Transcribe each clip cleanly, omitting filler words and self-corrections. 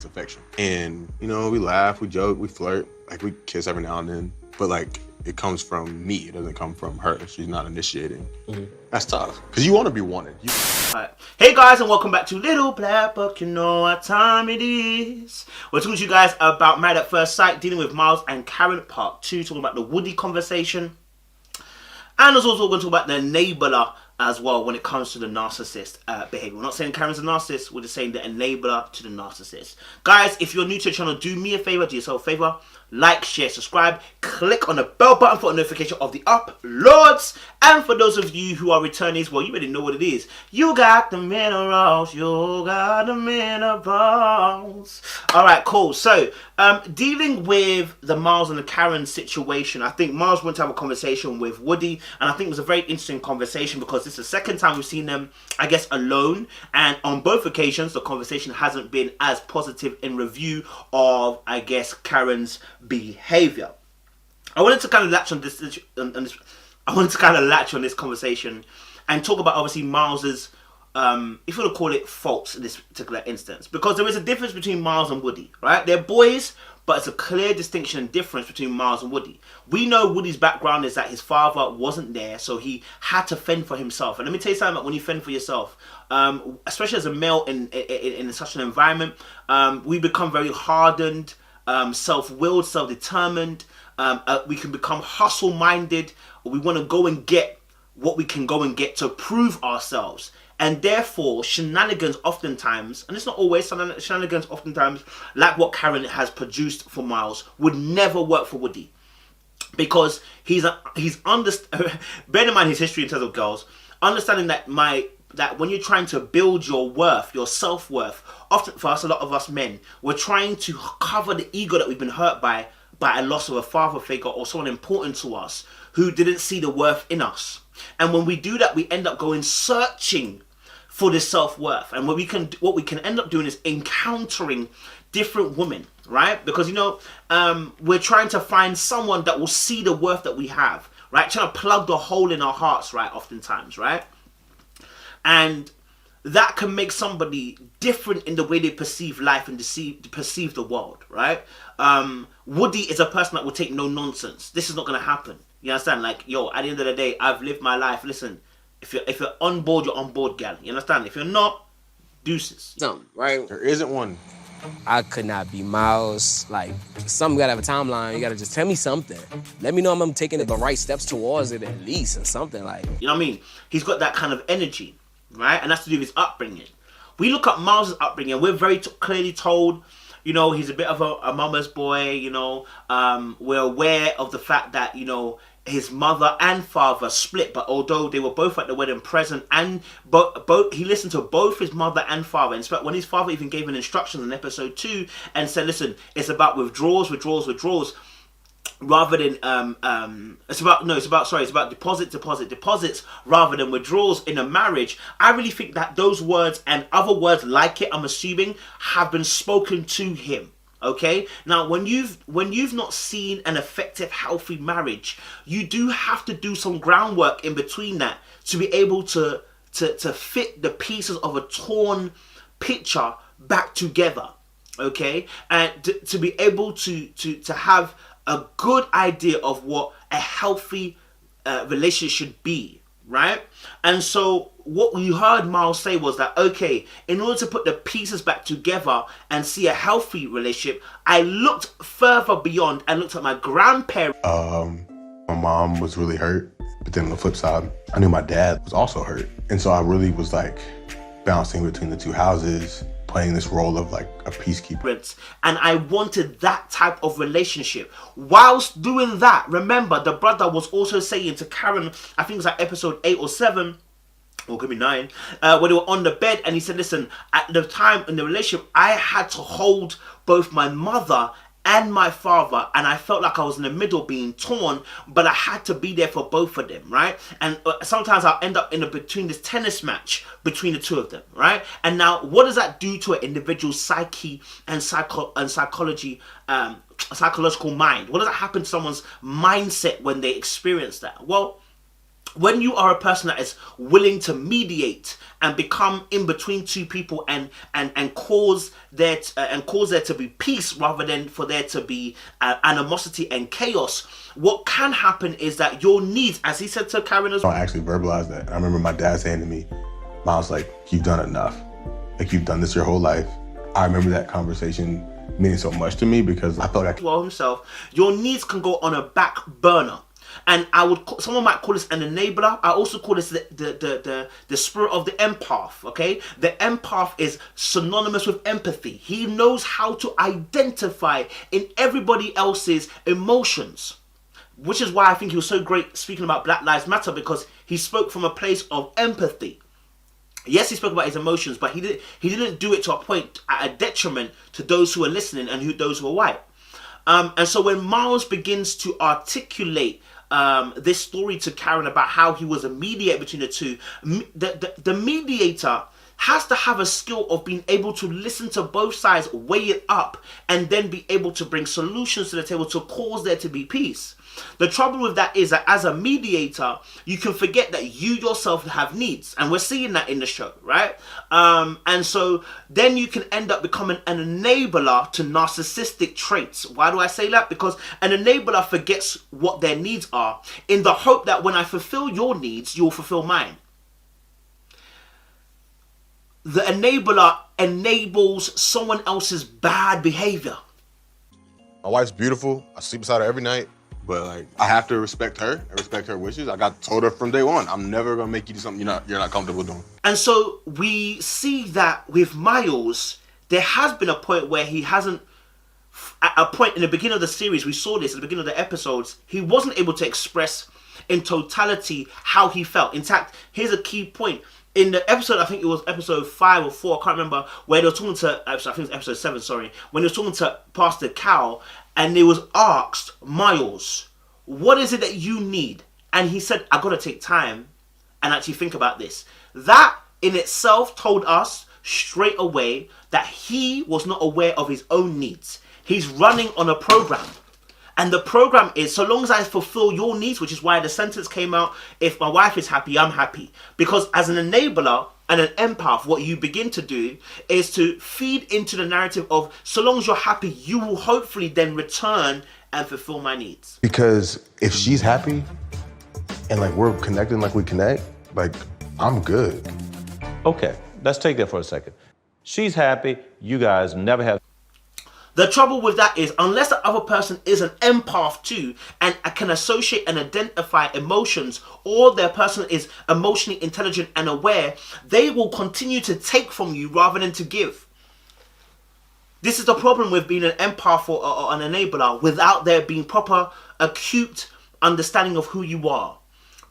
affection. And, we laugh, we joke, we flirt, like we kiss every now and then. But like, it comes from me. It doesn't come from her. She's not initiating. That's tough. Because you want to be wanted. Right. Hey guys, and welcome back to Little Black Book. You know what time it is. We're talking to you guys about Married at First Sight, dealing with Miles and Karen, part 2, talking about the Woody conversation. And there's also going to talk about the enabler as well when it comes to the narcissist behavior. We're not saying Karen's a narcissist, we're just saying the enabler to the narcissist. Guys, if you're new to the channel, do me a favor, do yourself a favor. Like, share, subscribe, click on the bell button for a notification of the uploads. And for those of you who are returnees, well, you already know what it is. You got the minerals, you got the minerals. Alright, cool. So, dealing with the Miles and the Karen situation, I think Miles went to have a conversation with Woody, and I think it was a very interesting conversation because this is the second time we've seen them, I guess, alone, and on both occasions the conversation hasn't been as positive in review of, I guess, Karen's behavior. I wanted to kind of latch on this, conversation and talk about obviously Miles's, if you want to call it, faults in this particular instance, because there is a difference between Miles and Woody, right? They're boys, but it's a clear distinction and difference between Miles and Woody. We know Woody's background is that his father wasn't there, so he had to fend for himself. And let me tell you something about when you fend for yourself, especially as a male in such an environment, we become very hardened, self-willed, self-determined. We can become hustle-minded. We want to go and get what we can go and get to prove ourselves. And therefore, shenanigans oftentimes, and it's not always, shenanigans oftentimes, like what Karen has produced for Miles, would never work for Woody. Because he's bear in mind his history in terms of girls, understanding that when you're trying to build your worth, your self-worth, often for us, a lot of us men, we're trying to cover the ego that we've been hurt by a loss of a father figure or someone important to us who didn't see the worth in us. And when we do that, we end up going searching for this self-worth. And what we can end up doing is encountering different women, right? Because, we're trying to find someone that will see the worth that we have, right? Trying to plug the hole in our hearts, right? Oftentimes, right? And that can make somebody different in the way they perceive life and perceive the world, right? Woody is a person that will take no nonsense. This is not going to happen. You understand? Like, yo, at the end of the day, I've lived my life. Listen, if you're on board, you're on board, gal. You understand? If you're not, deuces. Something, right? There isn't one. I could not be Miles. Like, something gotta have a timeline. You gotta just tell me something. Let me know I'm taking the right steps towards it at least, or something like. You know what I mean? He's got that kind of energy, right? And that's to do with his upbringing. We look at Miles' upbringing. We're very clearly told, he's a bit of a mama's boy. We're aware of the fact that his mother and father split, but although they were both at the wedding present, and both he listened to both his mother and father. In fact, when his father even gave an instructions in episode 2 and said, "Listen, it's about withdrawals, rather than it's about deposits rather than withdrawals in a marriage." I really think that those words and other words like it, I'm assuming, have been spoken to him. Okay, now when you've not seen an effective, healthy marriage, you do have to do some groundwork in between that to be able to fit the pieces of a torn picture back together. Okay, and to be able to have a good idea of what a healthy relationship should be, right? And so what you heard Miles say was that, okay, in order to put the pieces back together and see a healthy relationship, I looked further beyond and looked at my grandparents. My mom was really hurt, but then on the flip side, I knew my dad was also hurt. And so I really was like bouncing between the two houses, playing this role of like a peacekeeper. And I wanted that type of relationship. Whilst doing that, remember, the brother was also saying to Karen, I think it's like episode 8 or 7, or could be 9, when they were on the bed, and he said, listen, at the time in the relationship, I had to hold both my mother and my father, and I felt like I was in the middle being torn, but I had to be there for both of them, right? And sometimes I'll end up between this tennis match between the two of them, right? And now, what does that do to an individual's psyche and psychological mind? What does that happen to someone's mindset when they experience that? Well, When you are a person that is willing to mediate and become in between two people and cause there to be peace rather than for there to be animosity and chaos, what can happen is that your needs, as he said to Karen as well. I actually verbalized that. I remember my dad saying to me, Miles, like, you've done enough. Like, you've done this your whole life. I remember that conversation meaning so much to me because I felt like himself, your needs can go on a back burner. And someone might call this an enabler. I also call this the spirit of the empath, okay? The empath is synonymous with empathy. He knows how to identify in everybody else's emotions, which is why I think he was so great speaking about Black Lives Matter, because he spoke from a place of empathy. Yes, he spoke about his emotions, but he didn't do it to a point at a detriment to those who are listening and those who are white. And so when Miles begins to articulate this story to Karen about how he was a mediator between the two, the mediator has to have a skill of being able to listen to both sides, weigh it up, and then be able to bring solutions to the table to cause there to be peace. The trouble with that is that as a mediator, you can forget that you yourself have needs. And we're seeing that in the show, right? And so then you can end up becoming an enabler to narcissistic traits. Why do I say that? Because an enabler forgets what their needs are in the hope that when I fulfill your needs, you'll fulfill mine. The enabler enables someone else's bad behavior. my wife's beautiful. I sleep beside her every night. But like, I have to respect her and respect her wishes. I got told her from day one, I'm never gonna make you do something you're not comfortable doing. And so we see that with Miles, there has been a point where he hasn't, at a point in the beginning of the series, we saw this at the beginning of the episodes, he wasn't able to express in totality how he felt. In fact, here's a key point. In the episode, I think it was episode 5 or 4, I can't remember, where they were talking to, I think it's episode 7, sorry, when they were talking to Pastor Cal, and they was asked, Miles, what is it that you need? And he said, I gotta take time and actually think about this. That in itself told us straight away that he was not aware of his own needs. He's running on a program. And the program is, so long as I fulfill your needs, which is why the sentence came out, if my wife is happy, I'm happy. Because as an enabler and an empath, what you begin to do is to feed into the narrative of, so long as you're happy, you will hopefully then return and fulfill my needs. Because if she's happy and like we're connecting like we connect, like I'm good. Okay, let's take that for a second. She's happy, you guys never have. The trouble with that is, unless the other person is an empath too and can associate and identify emotions, or their person is emotionally intelligent and aware, they will continue to take from you rather than to give. This is the problem with being an empath or an enabler without there being proper, acute understanding of who you are.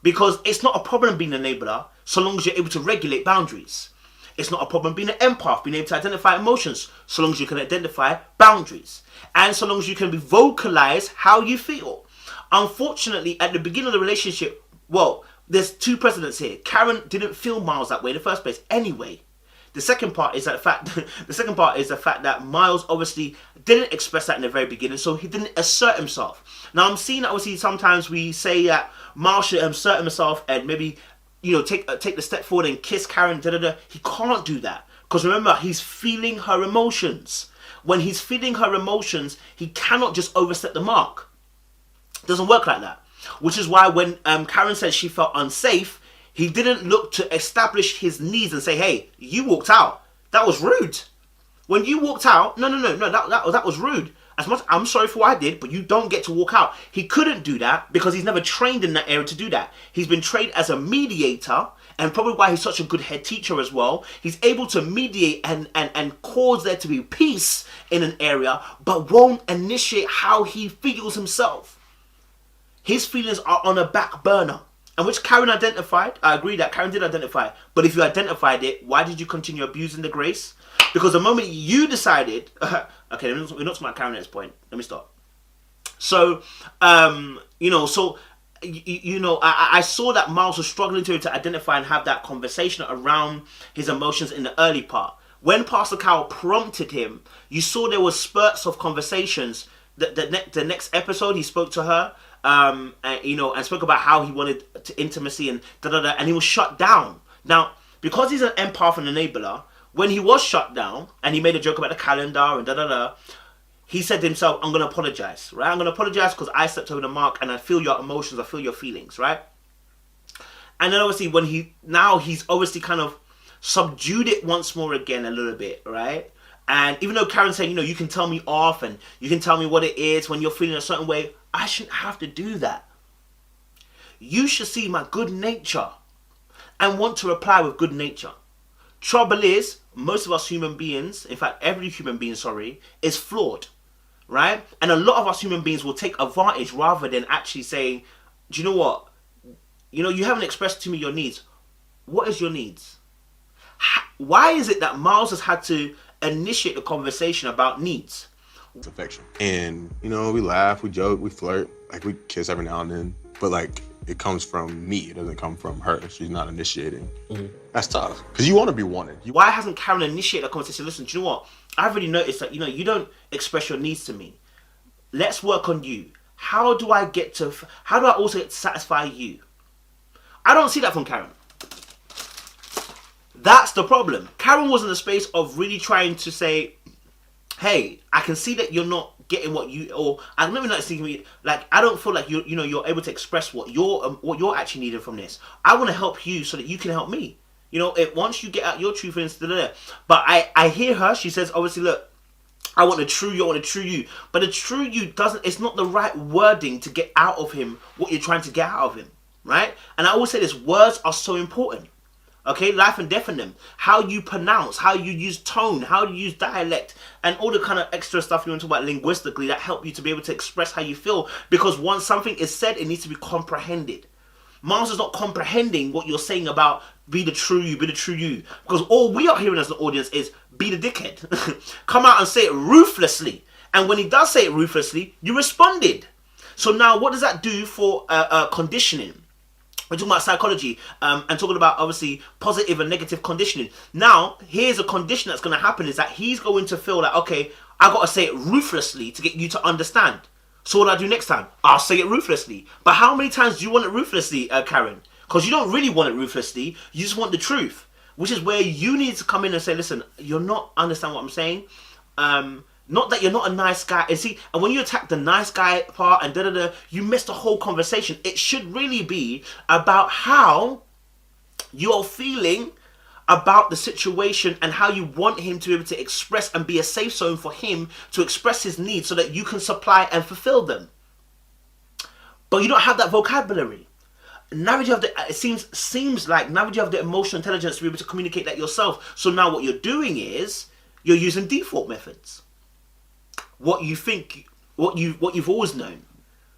Because it's not a problem being an enabler so long as you're able to regulate boundaries. It's not a problem being an empath, being able to identify emotions, so long as you can identify boundaries. And so long as you can vocalize how you feel. Unfortunately, at the beginning of the relationship, well, there's two precedents here. Karen didn't feel Miles that way in the first place anyway. The second part is the fact that Miles obviously didn't express that in the very beginning, so he didn't assert himself. Now I'm seeing, obviously, sometimes we say that Miles should assert himself and maybe, you know, take the step forward and kiss Karen, He can't do that. Because remember, he's feeling her emotions. When he's feeling her emotions, he cannot just overstep the mark. It doesn't work like that. Which is why when Karen said she felt unsafe, he didn't look to establish his needs and say, hey, you walked out. That was rude. When you walked out, no, that was rude. As much, I'm sorry for what I did, but you don't get to walk out. He couldn't do that because he's never trained in that area to do that. He's been trained as a mediator, and probably why he's such a good head teacher as well. He's able to mediate and cause there to be peace in an area, but won't initiate how he feels himself. His feelings are on a back burner, and which Karen identified. I agree that Karen did identify, but if you identified it, why did you continue abusing the grace? Because the moment you decided, okay, we're not talking about Karen at this point. Let me stop. So, I saw that Miles was struggling to identify and have that conversation around his emotions in the early part. When Pastor Cal prompted him, you saw there was spurts of conversations. The next episode, he spoke to her. and spoke about how he wanted intimacy and and he was shut down. Now, because he's an empath and enabler, when he was shut down and he made a joke about the calendar and he said to himself, I'm going to apologize, right? I'm going to apologize because I stepped over the mark and I feel your emotions, I feel your feelings, right? And then obviously he's obviously kind of subdued it once more again a little bit, right? And even though Karen's saying, you can tell me off and you can tell me what it is when you're feeling a certain way, I shouldn't have to do that. You should see my good nature and want to reply with good nature. Trouble is, most of us human beings, in fact, every human being, is flawed, right? And a lot of us human beings will take advantage rather than actually saying, do you know what? You haven't expressed to me your needs. What is your needs? Why is it that Miles has had to initiate the conversation about needs? It's affection. And, we laugh, we joke, we flirt, like we kiss every now and then. But like, it comes from me. It doesn't come from her. She's not initiating. Mm-hmm. That's tough. Because you want to be wanted. Why hasn't Karen initiated a conversation? Listen, do you know what? I've really noticed that, you don't express your needs to me. Let's work on you. How do I also get to satisfy you? I don't see that from Karen. That's the problem. Karen was in the space of really trying to say, hey, I can see that you're not getting what you, or I'm maybe not thinking, like, I don't feel like you're able to express what you're actually needing from this. I want to help you so that you can help me. Once you get out your true feelings, but I hear her. She says, obviously, look, I want the true you, I want the true you. But the true you it's not the right wording to get out of him what you're trying to get out of him, right? And I always say this, words are so important. Okay, life and death in them. How you pronounce, how you use tone, how you use dialect, and all the kind of extra stuff you want to talk about linguistically that help you to be able to express how you feel. Because once something is said, it needs to be comprehended. Miles is not comprehending what you're saying about be the true you, be the true you. Because all we are hearing as an audience is be the dickhead. Come out and say it ruthlessly. And when he does say it ruthlessly, you responded. So now what does that do for conditioning? We're talking about psychology and talking about, obviously, positive and negative conditioning. Now, here's a condition that's going to happen is that he's going to feel like, okay, I got to say it ruthlessly to get you to understand. So what do I do next time? I'll say it ruthlessly. But how many times do you want it ruthlessly, Karen? Because you don't really want it ruthlessly. You just want the truth. Which is where you need to come in and say, listen, you're not understand what I'm saying. Not that you're not a nice guy. And when you attack the nice guy part and you miss the whole conversation. It should really be about how you're feeling about the situation and how you want him to be able to express and be a safe zone for him to express his needs so that you can supply and fulfill them. But you don't have that vocabulary. Now that you have it seems like now that you have the emotional intelligence to be able to communicate that yourself. So now what you're doing is you're using default methods. What you think, what you've always known,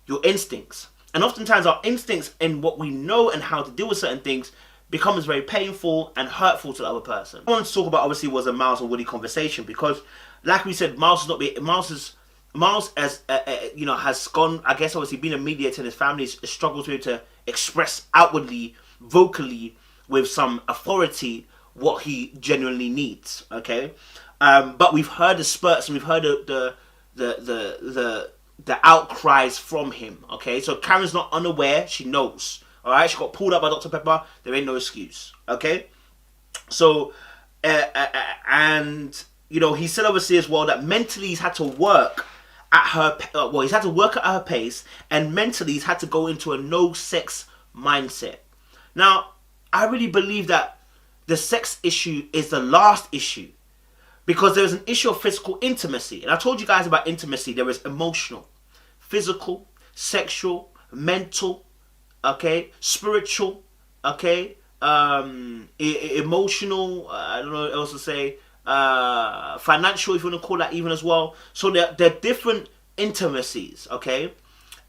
your instincts. And oftentimes our instincts and what we know and how to deal with certain things becomes very painful and hurtful to the other person. What I wanted to talk about obviously was a Miles and Woody conversation because, like we said, Miles has gone, I guess, obviously being a mediator in his family struggles to be able to express outwardly, vocally, with some authority what he genuinely needs. Okay, but we've heard the spurts and we've heard the outcries from him. Okay, so Karen's not unaware; she knows. All right, she got pulled up by Dr. Pepper. There ain't no excuse. Okay, so and he said obviously as well that mentally he's had to work at her. He's had to work at her pace, and mentally he's had to go into a no sex mindset. Now, I really believe that the sex issue is the last issue. Because there's an issue of physical intimacy. And I told you guys about intimacy. There is emotional, physical, sexual, mental, okay, spiritual, okay, emotional, I don't know what else to say, financial, if you want to call that even as well. So they're different intimacies, okay?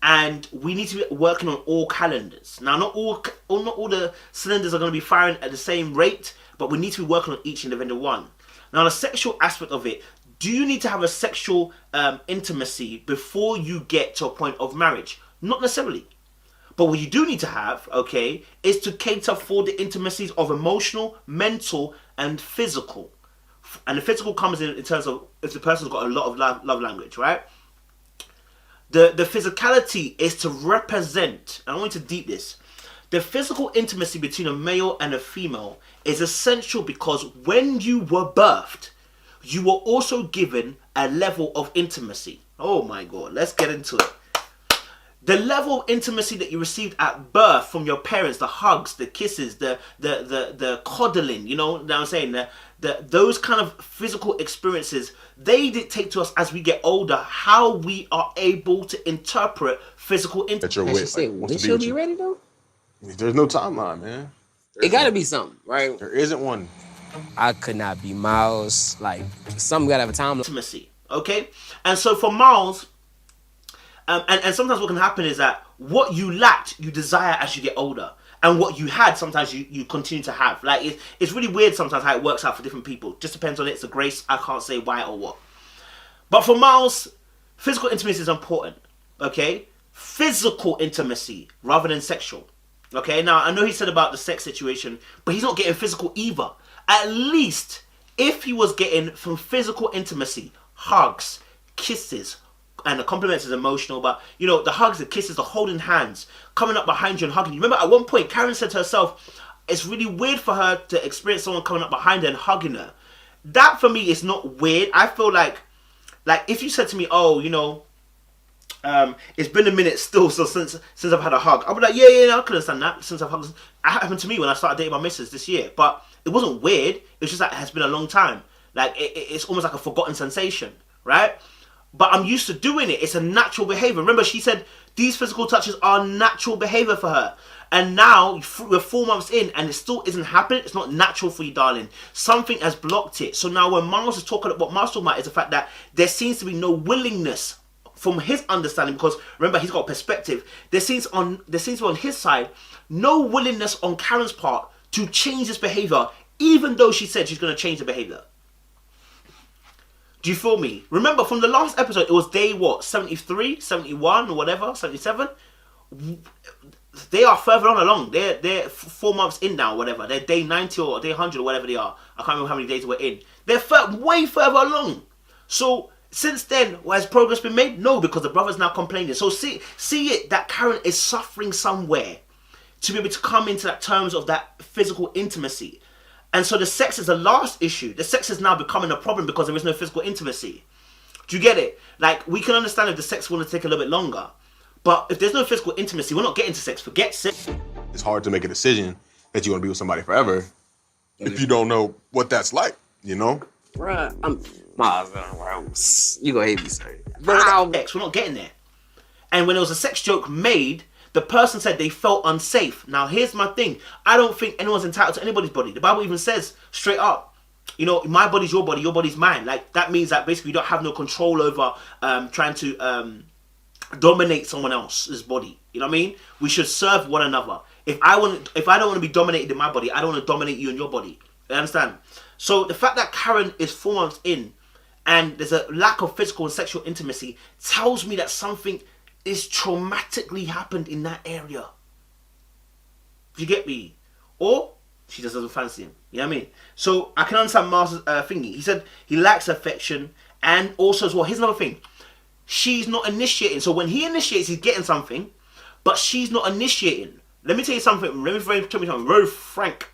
And we need to be working on all calendars. Now, not all the cylinders are going to be firing at the same rate, but we need to be working on each individual one. Now, the sexual aspect of it, do you need to have a sexual intimacy before you get to a point of marriage? Not necessarily. But what you do need to have, okay, is to cater for the intimacies of emotional, mental, and physical. And the physical comes in terms of if the person's got a lot of love language, right? The physicality is to represent, and I want you to deep this, the physical intimacy between a male and a female is essential because when you were birthed, you were also given a level of intimacy. Oh my God, let's get into it. The level of intimacy that you received at birth from your parents, the hugs, the kisses, the coddling, you know what I'm saying? Those kind of physical experiences, they dictate to us as we get older how we are able to interpret physical intimacy. That you're And she with, said, like, when wants to be she'll with be you. ready though? There's no timeline, man. It gotta be something, right? There isn't one. I could not be Miles. Like, something gotta have a timeline. Intimacy, okay? And so for Miles, and sometimes what can happen is that what you lacked, you desire as you get older. And what you had, sometimes you continue to have. Like, it's really weird sometimes how it works out for different people. Just depends on it. It's a grace. I can't say why or what. But for Miles, physical intimacy is important, okay? Physical intimacy rather than sexual, okay? Now, I know he said about the sex situation, but he's not getting physical either. At least, if he was getting from physical intimacy, hugs, kisses, and the compliments is emotional, but you know, the hugs, the kisses, the holding hands, coming up behind you and hugging you. Remember at one point Karen said to herself, it's really weird for her to experience someone coming up behind her and hugging her. That for me is not weird. I feel like if you said to me, oh, you know, it's been a minute still so since I've had a hug, I'll be like, yeah, I can understand that. Since I've hugged, it happened to me when I started dating my missus this year, but it wasn't weird. It was just like it has been a long time. Like it's almost like a forgotten sensation, right? But I'm used to doing it. It's a natural behavior. Remember, she said these physical touches are natural behavior for her. And now we're 4 months in and it still isn't happening. It's not natural for you, darling. Something has blocked it. So now when Miles is talking, what Miles is talking about is the fact that there seems to be no willingness from his understanding, because remember, he's got perspective. There seems to be on his side no willingness on Karen's part to change this behavior, even though she said she's going to change the behavior. Do you feel me? Remember, from the last episode, it was day, 73, 71, or whatever, 77? They are further on along. They're 4 months in now, whatever. They're day 90 or day 100 or whatever they are. I can't remember how many days we're in. They're way further along. So, since then, has progress been made? No, because the brother's now complaining. So, see it that Karen is suffering somewhere to be able to come into that terms of that physical intimacy. And so the sex is the last issue. The sex is now becoming a problem because there is no physical intimacy. Do you get it? Like, we can understand if the sex want to take a little bit longer. But if there's no physical intimacy, we're not getting to sex. Forget sex. It's hard to make a decision that you want to be with somebody forever if you don't know what that's like, you know? Bruh, you gonna hate me, sir. Sex, we're not getting there. And when there was a sex joke made, the person said they felt unsafe. Now, here's my thing. I don't think anyone's entitled to anybody's body. The Bible even says straight up, you know, my body's your body's mine. Like, that means that basically you don't have no control over trying to dominate someone else's body. You know what I mean? We should serve one another. If I don't want to be dominated in my body, I don't want to dominate you in your body. You understand? So the fact that Karen is 4 months in and there's a lack of physical and sexual intimacy tells me that something is traumatically happened in that area. Do you get me? Or she just doesn't fancy him. You know what I mean? So I can understand Mars' thingy. He said he lacks affection, and also as well, here's another thing. She's not initiating. So when he initiates, he's getting something, but she's not initiating. Let me tell you something. Let me tell you something very frank.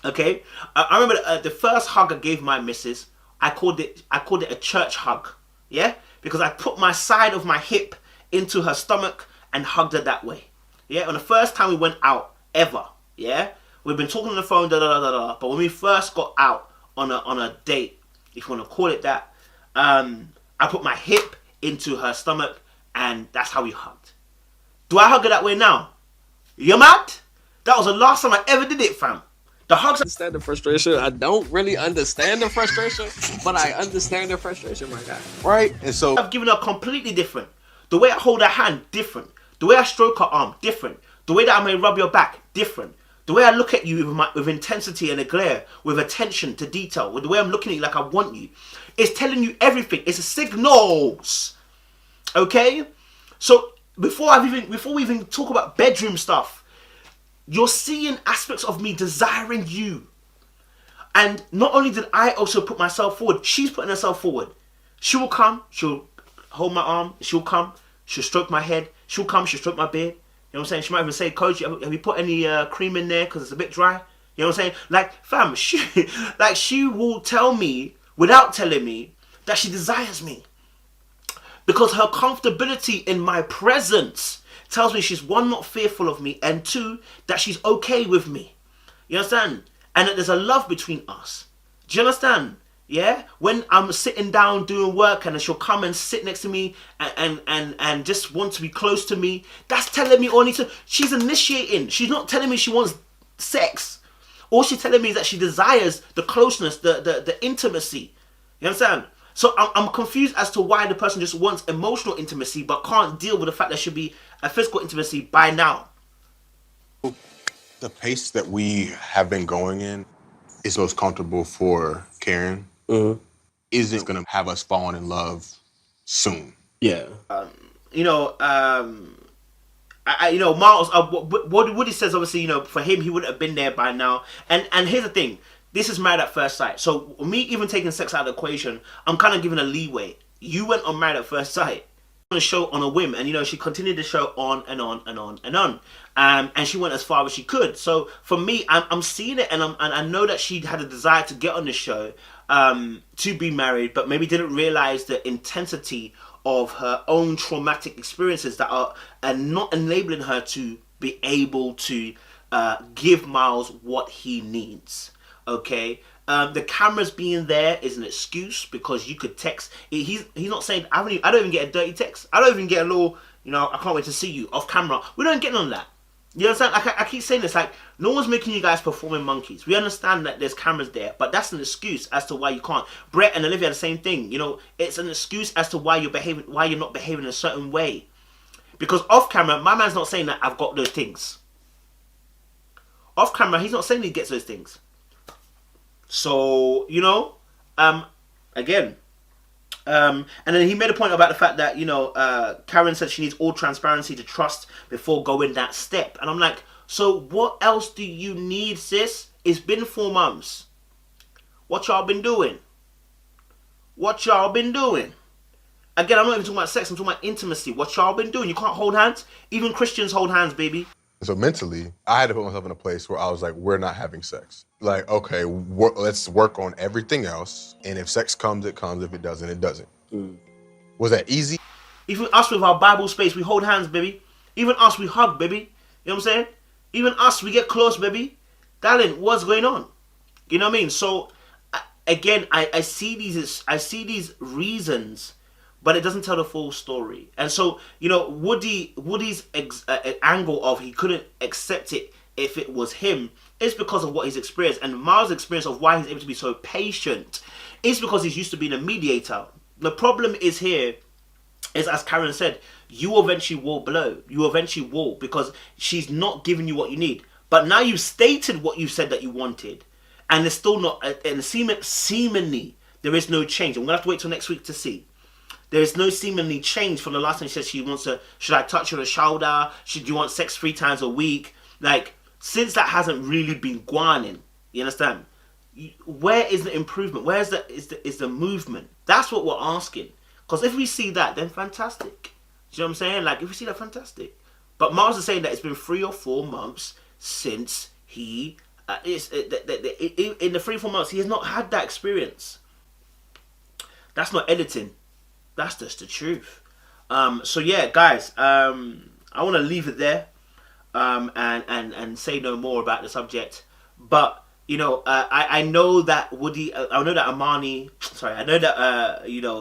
Okay? I remember the first hug I gave my missus, I called it a church hug. Yeah? Because I put my side of my hip into her stomach and hugged her that way. Yeah, on the first time we went out ever. Yeah, we've been talking on the phone, but when we first got out on a date, if you want to call it that, I put my hip into her stomach and that's how we hugged. Do I hug her that way now? You mad? That was the last time I ever did it, fam. The hugs. I understand the frustration. I don't really understand the frustration, but I understand the frustration, my guy. Right? And so I've given her completely different. The way I hold her hand, different. The way I stroke her arm, different. The way that I may rub your back, different. The way I look at you with intensity and a glare, with attention to detail, with the way I'm looking at you like I want you, it's telling you everything. It's a signals. Okay? So before we even talk about bedroom stuff, you're seeing aspects of me desiring you. And not only did I also put myself forward, she's putting herself forward. She will come, she'll hold my arm, she'll come. She'll stroke my head. She'll come, she'll stroke my beard. You know what I'm saying? She might even say, Coach, have you put any cream in there because it's a bit dry? You know what I'm saying? Like, fam, she will tell me, without telling me, that she desires me. Because her comfortability in my presence tells me she's, one, not fearful of me, and two, that she's okay with me. You understand? And that there's a love between us. Do you understand? Yeah? When I'm sitting down doing work and she'll come and sit next to me and just want to be close to me, that's telling me all I need to. She's initiating. She's not telling me she wants sex. All she's telling me is that she desires the closeness, the intimacy. You understand? So I'm confused as to why the person just wants emotional intimacy but can't deal with the fact there should be a physical intimacy by now. The pace that we have been going in is most comfortable for Karen. Isn't going to have us falling in love soon. Yeah. Miles, what Woody says, obviously, for him, he wouldn't have been there by now. And here's the thing. This is Married at First Sight. So me even taking sex out of the equation, I'm kind of giving a leeway. You went on Married at First Sight on a show on a whim, and she continued the show on and on and on and on. And she went as far as she could. So for me, I'm seeing it, and I know that she had a desire to get on the show, to be married, but maybe didn't realize the intensity of her own traumatic experiences that are not enabling her to be able to give Miles what he needs. Okay, the cameras being there is an excuse because you could text. He's not saying I don't even get a dirty text. I don't even get a little, I can't wait to see you off camera. We don't get none of that. You understand? I keep saying this, like, no one's making you guys performing monkeys. We understand that there's cameras there, but that's an excuse as to why you can't. Brett and Olivia are the same thing. It's an excuse as to why you're not behaving a certain way. Because off camera, my man's not saying that I've got those things. Off camera, he's not saying he gets those things. So, again. And then he made a point about the fact that, Karen said she needs all transparency to trust before going that step. And I'm like, so what else do you need, sis? It's been 4 months. What y'all been doing? Again, I'm not even talking about sex, I'm talking about intimacy. What y'all been doing? You can't hold hands? Even Christians hold hands, baby. So mentally, I had to put myself in a place where I was like, we're not having sex. Like, okay, let's work on everything else. And if sex comes, it comes. If it doesn't, it doesn't. Was that easy? Even us with our Bible space, we hold hands, baby. Even us, we hug, baby. You know what I'm saying? Even us, we get close, baby. Darling, what's going on? You know what I mean? So, again, I see these reasons, but it doesn't tell the full story. And so, Woody's angle of he couldn't accept it if it was him is because of what he's experienced. And Miles' experience of why he's able to be so patient is because he's used to being a mediator. The problem is here is, as Karen said, you eventually will blow. You eventually will, because she's not giving you what you need. But now you've stated what you said that you wanted, and it's still not, and seemingly, there is no change. I'm going to have to wait till next week to see. There is no seemingly change from the last time she said she wants to, should I touch you on the shoulder? Should you want sex 3 times a week? Like, since that hasn't really been guaning, you understand? Where is the improvement? Where is the movement? That's what we're asking. Because if we see that, then fantastic. Do you know what I'm saying? Like, if we see that, fantastic. But Miles is saying that it's been 3 or 4 months since he, in the 3 or 4 months, he has not had that experience. That's not editing. That's just the truth. So yeah, guys, I want to leave it there, and say no more about the subject. But I know that Woody, I know that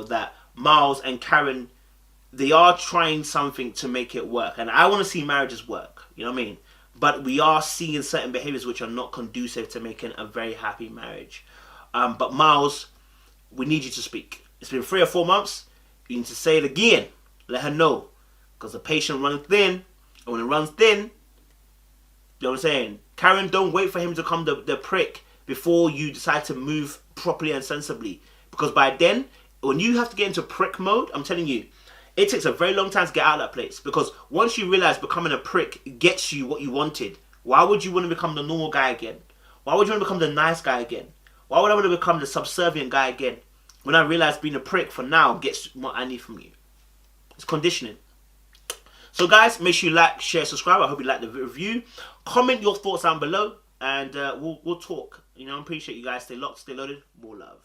that Miles and Karen, they are trying something to make it work, and I want to see marriages work. You know what I mean? But we are seeing certain behaviors which are not conducive to making a very happy marriage. But Miles, we need you to speak. It's been 3 or 4 months. You need to say it again. Let her know. Because the patient runs thin. And when it runs thin, you know what I'm saying? Karen, don't wait for him to come the prick before you decide to move properly and sensibly. Because by then, when you have to get into prick mode, I'm telling you, it takes a very long time to get out of that place. Because once you realize becoming a prick gets you what you wanted, why would you want to become the normal guy again? Why would you want to become the nice guy again? Why would I want to become the subservient guy again? When I realize being a prick for now gets what I need from you. It's conditioning. So guys, make sure you like, share, subscribe. I hope you like the review. Comment your thoughts down below, and we'll talk. You know, I appreciate you guys. Stay locked, stay loaded. More love.